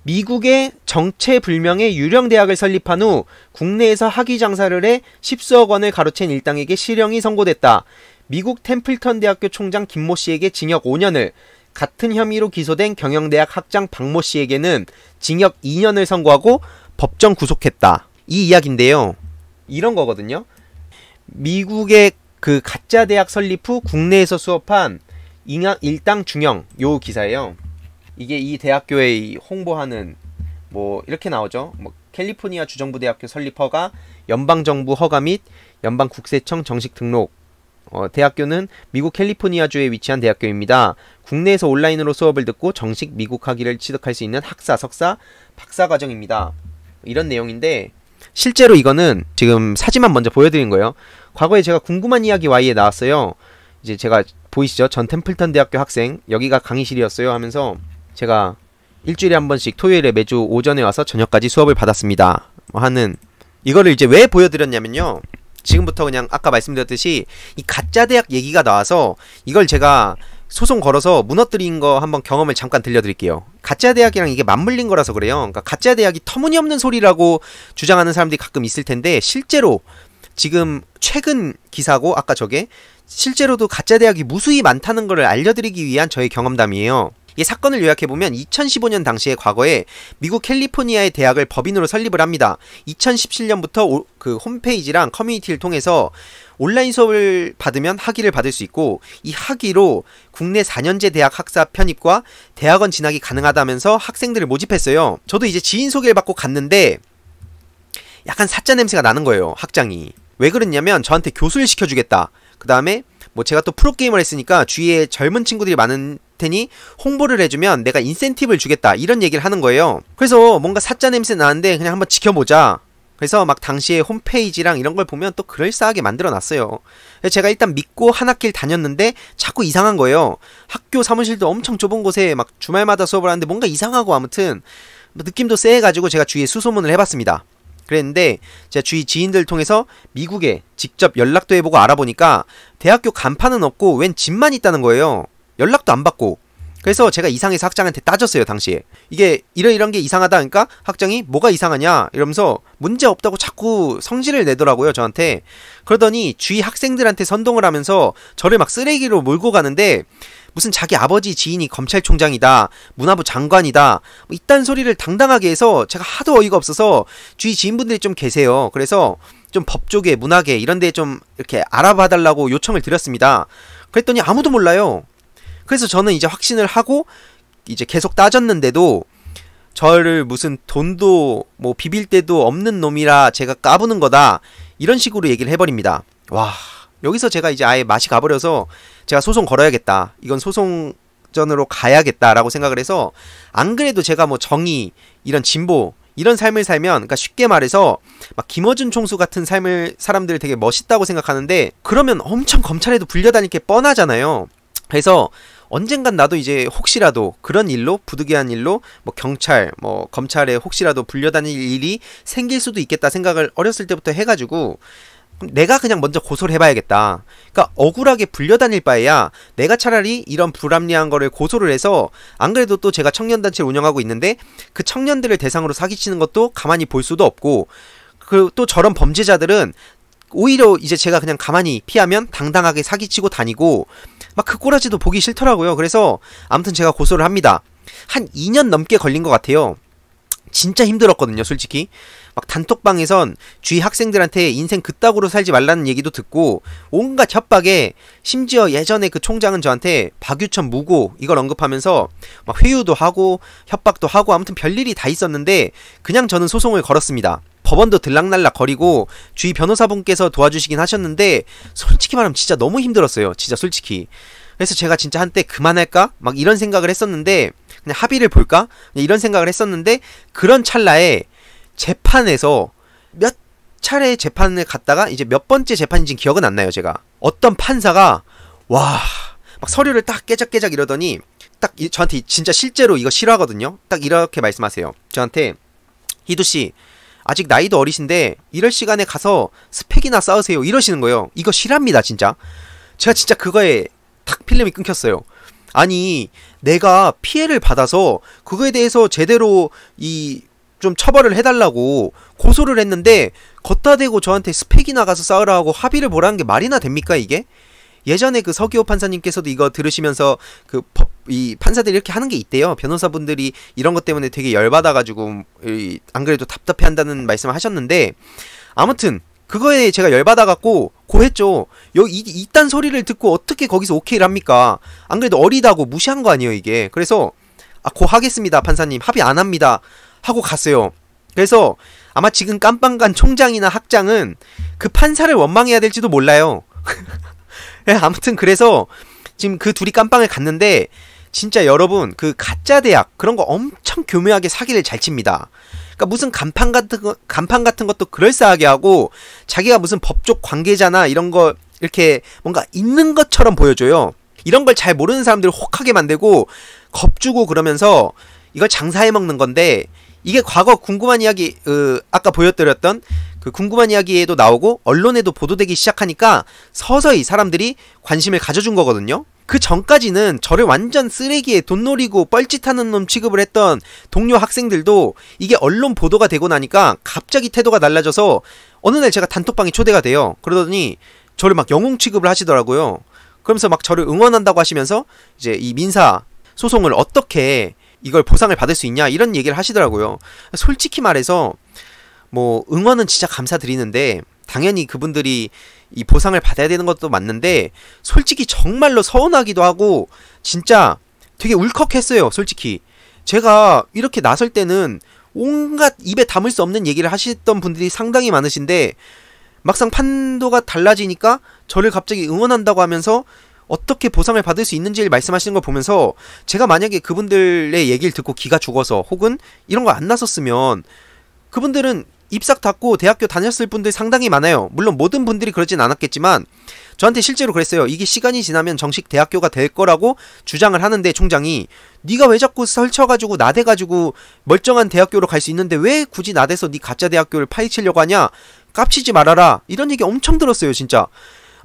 미국의 정체불명의 유령 대학을 설립한 후 국내에서 학위 장사를 해 십수억 원을 가로챈 일당에게 실형이 선고됐다. 미국 템플턴 대학교 총장 김모 씨에게 징역 5년을, 같은 혐의로 기소된 경영대학 학장 박모 씨에게는 징역 2년을 선고하고 법정 구속했다. 이 이야기인데요. 이런 거거든요. 미국의 그 가짜 대학 설립 후 국내에서 수업한 일당 중형, 요 기사예요. 이게 이 대학교에 홍보하는 뭐 이렇게 나오죠. 뭐 캘리포니아 주정부 대학교 설립 허가, 연방정부 허가 및 연방국세청 정식 등록. 대학교는 미국 캘리포니아주에 위치한 대학교입니다. 국내에서 온라인으로 수업을 듣고 정식 미국 학위를 취득할 수 있는 학사, 석사, 박사 과정입니다. 이런 내용인데 실제로 이거는 지금 사진만 먼저 보여드린 거예요. 과거에 제가 궁금한 이야기 Y에 나왔어요. 이제 제가 보이시죠? 전 템플턴 대학교 학생, 여기가 강의실이었어요 하면서 제가 일주일에 한 번씩 토요일에 매주 오전에 와서 저녁까지 수업을 받았습니다 하는, 이거를 이제 왜 보여드렸냐면요, 지금부터 그냥 아까 말씀드렸듯이 이 가짜 대학 얘기가 나와서 이걸 제가 소송 걸어서 무너뜨린 거 한번 경험을 잠깐 들려드릴게요. 가짜 대학이랑 이게 맞물린 거라서 그래요. 그러니까 가짜 대학이 터무니없는 소리라고 주장하는 사람들이 가끔 있을 텐데, 실제로 지금 최근 기사고 아까 저게 실제로도 가짜 대학이 무수히 많다는 것을 알려드리기 위한 저의 경험담이에요. 이 사건을 요약해보면 2015년 당시에 과거에 미국 캘리포니아의 대학을 법인으로 설립을 합니다. 2017년부터 그 홈페이지랑 커뮤니티를 통해서 온라인 수업을 받으면 학위를 받을 수 있고, 이 학위로 국내 4년제 대학 학사 편입과 대학원 진학이 가능하다면서 학생들을 모집했어요. 저도 이제 지인 소개를 받고 갔는데 약간 사짜 냄새가 나는 거예요, 학장이. 왜 그랬냐면 저한테 교수를 시켜주겠다. 그 다음에 뭐 제가 또 프로게이머를 했으니까 주위에 젊은 친구들이 많은 테니 홍보를 해주면 내가 인센티브를 주겠다, 이런 얘기를 하는 거예요. 그래서 뭔가 사짜 냄새 나는데 그냥 한번 지켜보자. 그래서 막 당시에 홈페이지랑 이런 걸 보면 또 그럴싸하게 만들어 놨어요. 제가 일단 믿고 한 학기를 다녔는데 자꾸 이상한 거예요. 학교 사무실도 엄청 좁은 곳에 막 주말마다 수업을 하는데 뭔가 이상하고, 아무튼 느낌도 쎄해가지고 제가 주위에 수소문을 해봤습니다. 그랬는데 제가 주위 지인들 통해서 미국에 직접 연락도 해보고 알아보니까 대학교 간판은 없고 웬 집만 있다는 거예요. 연락도 안 받고. 그래서 제가 이상해서 학장한테 따졌어요, 당시에. 이게 이런 게 이상하다 하니까 학장이 뭐가 이상하냐 이러면서 문제 없다고 자꾸 성질을 내더라고요, 저한테. 그러더니 주위 학생들한테 선동을 하면서 저를 막 쓰레기로 몰고 가는데, 무슨 자기 아버지 지인이 검찰총장이다, 문화부 장관이다, 뭐 이딴 소리를 당당하게 해서 제가 하도 어이가 없어서 주위 지인분들이 좀 계세요. 그래서 좀 법조계, 문화계 이런 데 좀 이렇게 알아봐달라고 요청을 드렸습니다. 그랬더니 아무도 몰라요. 그래서 저는 이제 확신을 하고 이제 계속 따졌는데도 저를 무슨 돈도 뭐 비빌 데도 없는 놈이라 제가 까부는 거다, 이런 식으로 얘기를 해버립니다. 와, 여기서 제가 이제 아예 맛이 가버려서 제가 소송 걸어야겠다, 이건 소송전으로 가야겠다라고 생각을 해서, 안 그래도 제가 뭐 정의, 이런 진보, 이런 삶을 살면, 그러니까 쉽게 말해서 막 김어준 총수 같은 삶을 사람들이 되게 멋있다고 생각하는데, 그러면 엄청 검찰에도 불려다닐 게 뻔하잖아요. 그래서 언젠간 나도 이제 혹시라도 그런 일로, 부득이한 일로 뭐 경찰, 뭐 검찰에 혹시라도 불려다닐 일이 생길 수도 있겠다 생각을 어렸을 때부터 해가지고 내가 그냥 먼저 고소를 해봐야겠다. 그러니까 억울하게 불려다닐 바에야 내가 차라리 이런 불합리한 거를 고소를 해서, 안 그래도 또 제가 청년단체를 운영하고 있는데 그 청년들을 대상으로 사기치는 것도 가만히 볼 수도 없고, 그 또 저런 범죄자들은 오히려 이제 제가 그냥 가만히 피하면 당당하게 사기치고 다니고 막 그 꼬라지도 보기 싫더라고요. 그래서 아무튼 제가 고소를 합니다. 한 2년 넘게 걸린 것 같아요. 진짜 힘들었거든요, 솔직히. 막 단톡방에선 주위 학생들한테 인생 그따구로 살지 말라는 얘기도 듣고 온갖 협박에, 심지어 예전에 그 총장은 저한테 박유천 무고 이걸 언급하면서 막 회유도 하고 협박도 하고, 아무튼 별일이 다 있었는데 그냥 저는 소송을 걸었습니다. 법원도 들락날락 거리고 주위 변호사분께서 도와주시긴 하셨는데 솔직히 말하면 진짜 너무 힘들었어요, 진짜 솔직히. 그래서 제가 진짜 한때 그만할까? 막 이런 생각을 했었는데, 그냥 합의를 볼까? 이런 생각을 했었는데, 그런 찰나에 재판에서 몇 차례 재판을 갔다가 이제 몇 번째 재판인지는 기억은 안 나요, 제가. 어떤 판사가 와 막 서류를 딱 깨작깨작 이러더니 딱 저한테 진짜 실제로 이거 싫어하거든요. 딱 이렇게 말씀하세요. 저한테, 희두씨 아직 나이도 어리신데 이럴 시간에 가서 스펙이나 쌓으세요, 이러시는 거예요. 이거 싫어합니다, 진짜. 제가 진짜 그거에 탁 필름이 끊겼어요. 아니 내가 피해를 받아서 그거에 대해서 제대로 좀 처벌을 해달라고 고소를 했는데 걷다 대고 저한테 스펙이 나가서 싸우라 하고 합의를 보라는 게 말이나 됩니까 이게? 예전에 그 서기호 판사님께서도 이거 들으시면서 이 판사들이 이렇게 하는 게 있대요. 변호사분들이 이런 것 때문에 되게 열받아가지고 안 그래도 답답해한다는 말씀을 하셨는데, 아무튼 그거에 제가 열받아갖고 고했죠. 이딴 소리를 듣고 어떻게 거기서 오케이를 합니까? 안 그래도 어리다고 무시한 거 아니에요 이게. 그래서 고하겠습니다 판사님, 합의 안 합니다 하고 갔어요. 그래서 아마 지금 깜빵간 총장이나 학장은 그 판사를 원망해야 될지도 몰라요. 아무튼 그래서 지금 그 둘이 깜빵을 갔는데, 진짜 여러분 그 가짜 대학 그런 거 엄청 교묘하게 사기를 잘 칩니다. 그러니까 무슨 간판 같은 것도 그럴싸하게 하고, 자기가 무슨 법적 관계자나 이런 거 이렇게 뭔가 있는 것처럼 보여줘요. 이런 걸 잘 모르는 사람들을 혹하게 만들고 겁주고 그러면서 이걸 장사해 먹는 건데, 이게 과거 궁금한 이야기, 아까 보여드렸던 그 궁금한 이야기에도 나오고 언론에도 보도되기 시작하니까 서서히 사람들이 관심을 가져준 거거든요. 그 전까지는 저를 완전 쓰레기에 돈 노리고 뻘짓하는 놈 취급을 했던 동료 학생들도 이게 언론 보도가 되고 나니까 갑자기 태도가 달라져서 어느 날 제가 단톡방에 초대가 돼요. 그러더니 저를 막 영웅 취급을 하시더라고요. 그러면서 막 저를 응원한다고 하시면서 이제 이 민사 소송을 어떻게 이걸 보상을 받을 수 있냐 이런 얘기를 하시더라고요. 솔직히 말해서 뭐 응원은 진짜 감사드리는데 당연히 그분들이 이 보상을 받아야 되는 것도 맞는데, 솔직히 정말로 서운하기도 하고 진짜 되게 울컥했어요. 솔직히 제가 이렇게 나설 때는 온갖 입에 담을 수 없는 얘기를 하시던 분들이 상당히 많으신데, 막상 판도가 달라지니까 저를 갑자기 응원한다고 하면서 어떻게 보상을 받을 수 있는지를 말씀하시는 걸 보면서, 제가 만약에 그분들의 얘기를 듣고 기가 죽어서 혹은 이런 거 안 나섰으면 그분들은 입싹 닫고 대학교 다녔을 분들 상당히 많아요. 물론 모든 분들이 그러진 않았겠지만 저한테 실제로 그랬어요. 이게 시간이 지나면 정식 대학교가 될 거라고 주장을 하는데 총장이 네가 왜 자꾸 설쳐가지고 나대가지고 멀쩡한 대학교로 갈 수 있는데 왜 굳이 나대서 네 가짜 대학교를 파헤치려고 하냐, 깝치지 말아라, 이런 얘기 엄청 들었어요 진짜.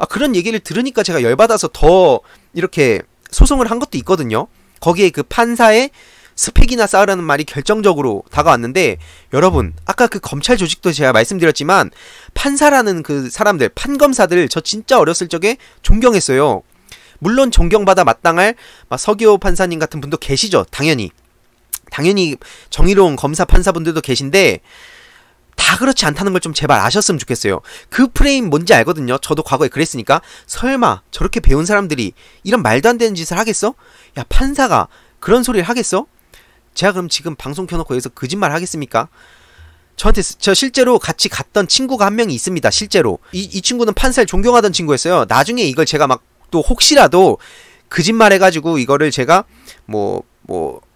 그런 얘기를 들으니까 제가 열받아서 더 이렇게 소송을 한 것도 있거든요. 거기에 그 판사의 스펙이나 쌓으라는 말이 결정적으로 다가왔는데, 여러분 아까 그 검찰 조직도 제가 말씀드렸지만 판사라는 그 사람들, 판검사들 저 진짜 어렸을 적에 존경했어요. 물론 존경받아 마땅할 막 서기호 판사님 같은 분도 계시죠. 당연히 정의로운 검사 판사분들도 계신데 다 그렇지 않다는 걸 좀 제발 아셨으면 좋겠어요. 그 프레임 뭔지 알거든요. 저도 과거에 그랬으니까. 설마 저렇게 배운 사람들이 이런 말도 안 되는 짓을 하겠어? 야, 판사가 그런 소리를 하겠어? 제가 그럼 지금 방송 켜놓고 여기서 거짓말 하겠습니까? 저 실제로 같이 갔던 친구가 한 명이 있습니다. 실제로 이 친구는 판사를 존경하던 친구였어요. 나중에 이걸 제가 막 또 혹시라도 거짓말 해가지고 이거를 제가 뭐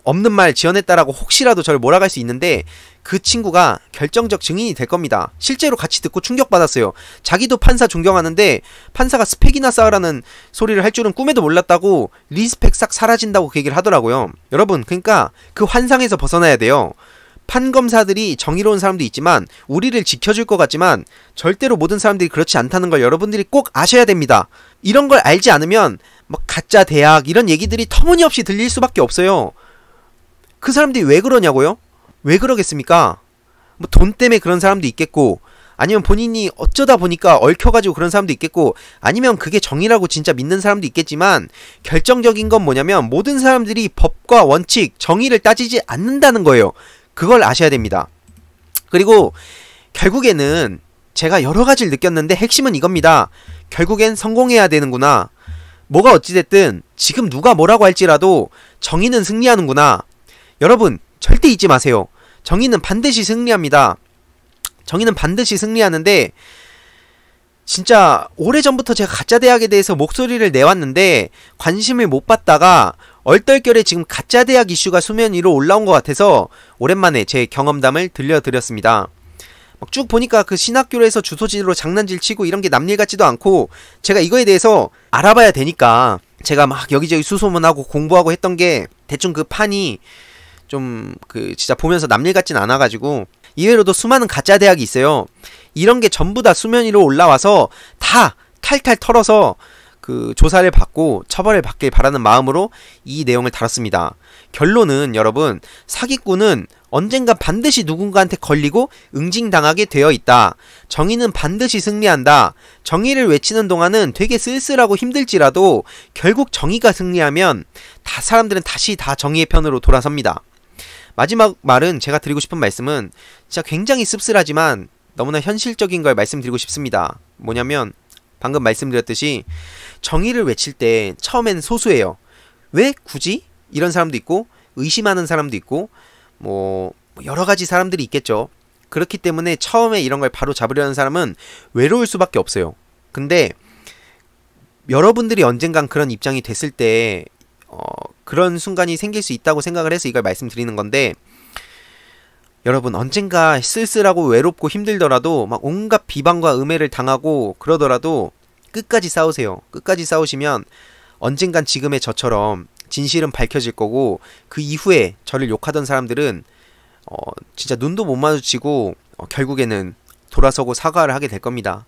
없는 말 지어냈다라고 혹시라도 저를 몰아갈 수 있는데, 그 친구가 결정적 증인이 될 겁니다. 실제로 같이 듣고 충격받았어요. 자기도 판사 존경하는데 판사가 스펙이나 쌓으라는 소리를 할 줄은 꿈에도 몰랐다고, 리스펙 싹 사라진다고 그 얘기를 하더라고요. 여러분 그러니까 그 환상에서 벗어나야 돼요. 판검사들이 정의로운 사람도 있지만 우리를 지켜줄 것 같지만 절대로 모든 사람들이 그렇지 않다는 걸 여러분들이 꼭 아셔야 됩니다. 이런 걸 알지 않으면 막 가짜 대학 이런 얘기들이 터무니없이 들릴 수밖에 없어요. 그 사람들이 왜 그러냐고요? 왜 그러겠습니까? 뭐 돈 때문에 그런 사람도 있겠고, 아니면 본인이 어쩌다 보니까 얽혀가지고 그런 사람도 있겠고, 아니면 그게 정의라고 진짜 믿는 사람도 있겠지만, 결정적인 건 뭐냐면 모든 사람들이 법과 원칙, 정의를 따지지 않는다는 거예요. 그걸 아셔야 됩니다. 그리고 결국에는 제가 여러 가지를 느꼈는데 핵심은 이겁니다. 결국엔 성공해야 되는구나. 뭐가 어찌됐든 지금 누가 뭐라고 할지라도 정의는 승리하는구나. 여러분 절대 잊지 마세요. 정의는 반드시 승리합니다. 정의는 반드시 승리하는데, 진짜 오래전부터 제가 가짜대학에 대해서 목소리를 내왔는데 관심을 못 받다가 얼떨결에 지금 가짜대학 이슈가 수면 위로 올라온 것 같아서 오랜만에 제 경험담을 들려드렸습니다. 막 쭉 보니까 그 신학교에서 주소지로 장난질 치고 이런 게 남일 같지도 않고, 제가 이거에 대해서 알아봐야 되니까 제가 막 여기저기 수소문하고 공부하고 했던 게 대충 그 판이 좀 진짜 보면서 남일 같진 않아가지고, 이외로도 수많은 가짜 대학이 있어요. 이런 게 전부 다 수면 위로 올라와서 다 탈탈 털어서 그 조사를 받고 처벌을 받길 바라는 마음으로 이 내용을 다뤘습니다. 결론은 여러분, 사기꾼은 언젠가 반드시 누군가한테 걸리고 응징당하게 되어 있다. 정의는 반드시 승리한다. 정의를 외치는 동안은 되게 쓸쓸하고 힘들지라도 결국 정의가 승리하면 사람들은 다시 다 정의의 편으로 돌아섭니다. 마지막 말은, 제가 드리고 싶은 말씀은 진짜 굉장히 씁쓸하지만 너무나 현실적인 걸 말씀드리고 싶습니다. 뭐냐면, 방금 말씀드렸듯이 정의를 외칠 때 처음엔 소수예요. 왜 굳이? 이런 사람도 있고, 의심하는 사람도 있고, 뭐 여러 가지 사람들이 있겠죠. 그렇기 때문에 처음에 이런 걸 바로 잡으려는 사람은 외로울 수밖에 없어요. 근데 여러분들이 언젠간 그런 입장이 됐을 때 그런 순간이 생길 수 있다고 생각을 해서 이걸 말씀드리는 건데, 여러분, 언젠가 쓸쓸하고 외롭고 힘들더라도 막 온갖 비방과 음해를 당하고 그러더라도 끝까지 싸우세요. 끝까지 싸우시면 언젠간 지금의 저처럼 진실은 밝혀질 거고, 그 이후에 저를 욕하던 사람들은 진짜 눈도 못 마주치고 결국에는 돌아서고 사과를 하게 될 겁니다.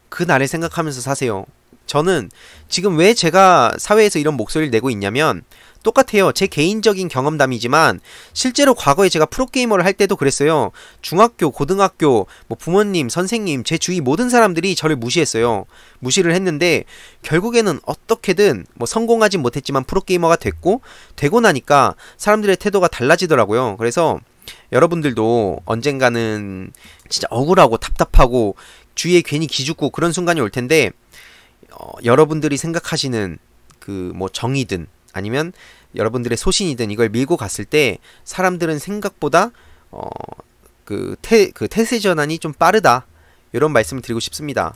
그 날을 생각하면서 사세요. 저는 지금 왜 제가 사회에서 이런 목소리를 내고 있냐면, 똑같아요. 제 개인적인 경험담이지만 실제로 과거에 제가 프로게이머를 할 때도 그랬어요. 중학교, 고등학교, 뭐 부모님, 선생님, 제 주위 모든 사람들이 저를 무시했어요. 무시를 했는데 결국에는 어떻게든 뭐 성공하진 못했지만 프로게이머가 됐고, 되고 나니까 사람들의 태도가 달라지더라고요. 그래서 여러분들도 언젠가는 진짜 억울하고 답답하고 주위에 괜히 기죽고 그런 순간이 올 텐데, 여러분들이 생각하시는 그 뭐 정의든 아니면 여러분들의 소신이든 이걸 밀고 갔을 때 사람들은 생각보다 그 태세 전환이 좀 빠르다, 이런 말씀을 드리고 싶습니다.